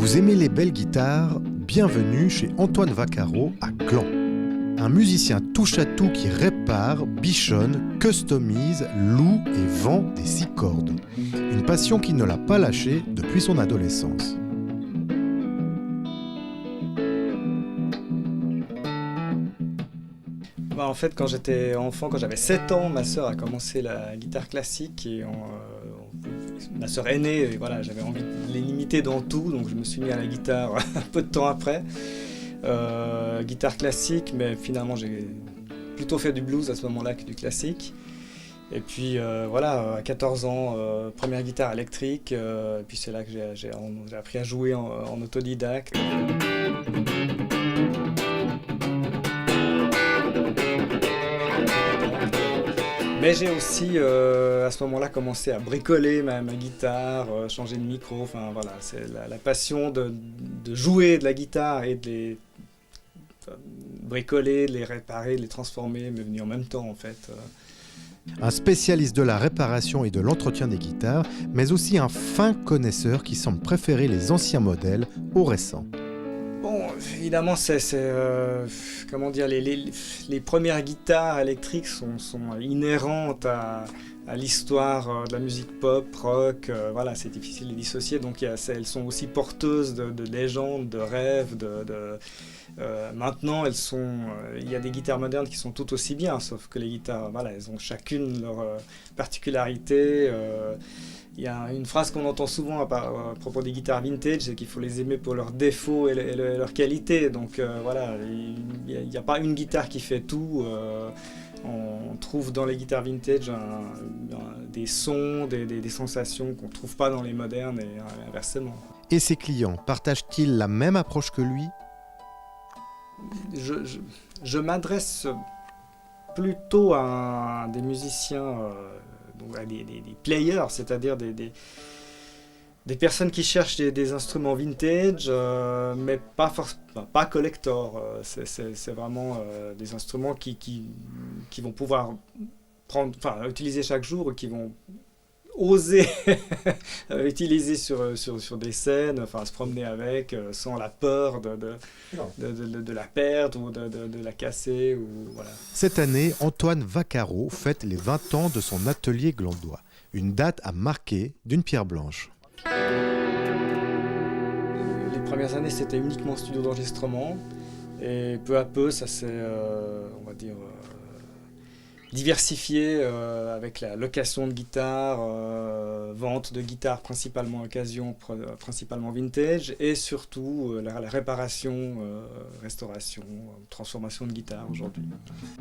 Vous aimez les belles guitares? Bienvenue chez Antoine Vaccaro à Gland. Un musicien touche-à-tout qui répare, bichonne, customise, loue et vend des 6 cordes. Une passion qui ne l'a pas lâché depuis son adolescence. En fait, quand j'étais enfant, quand j'avais 7 ans, ma sœur a commencé la guitare classique et ma sœur aînée, et voilà, j'avais envie de les limiter dans tout, donc je me suis mis à la guitare un peu de temps après. Guitare classique, mais finalement j'ai plutôt fait du blues à ce moment-là que du classique. Et puis voilà, à 14 ans, première guitare électrique, et puis c'est là que j'ai appris à jouer en autodidacte. Mais j'ai aussi à ce moment-là commencé à bricoler ma guitare, changer de micro, enfin voilà, c'est la passion de jouer de la guitare et de les bricoler, de les réparer, de les transformer, m'est venu en même temps en fait. Un spécialiste de la réparation et de l'entretien des guitares, mais aussi un fin connaisseur qui semble préférer les anciens modèles aux récents. Bon, évidemment, comment dire, les premières guitares électriques sont inhérentes à l'histoire de la musique pop, rock, voilà, c'est difficile de les dissocier, donc elles sont aussi porteuses de légendes, de rêves, maintenant, il y a des guitares modernes qui sont tout aussi bien, sauf que les guitares, voilà, elles ont chacune leur particularité. Il y a une phrase qu'on entend souvent à propos des guitares vintage, c'est qu'il faut les aimer pour leurs défauts et leurs qualités. Donc voilà, il n'y a pas une guitare qui fait tout. On trouve dans les guitares vintage des sons, des sensations qu'on ne trouve pas dans les modernes et inversement. Et ses clients partagent-ils la même approche que lui? Je m'adresse plutôt à des musiciens, donc à des players, c'est-à-dire des personnes qui cherchent des instruments vintage, mais pas collector. C'est vraiment des instruments qui vont pouvoir utiliser chaque jour, qui vont oser utiliser sur des scènes, se promener avec, sans la peur de la perdre ou de la casser. Voilà. Cette année, Antoine Vaccaro fête les 20 ans de son atelier glandois. Une date à marquer d'une pierre blanche. Les premières années, c'était uniquement studio d'enregistrement. Et peu à peu, ça s'est, on va dire, diversifié avec la location de guitares, vente de guitares principalement occasion, principalement vintage, et surtout la réparation, restauration, transformation de guitares aujourd'hui.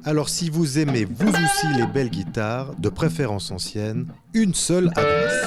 Alors si vous aimez vous aussi les belles guitares, de préférence anciennes, une seule adresse.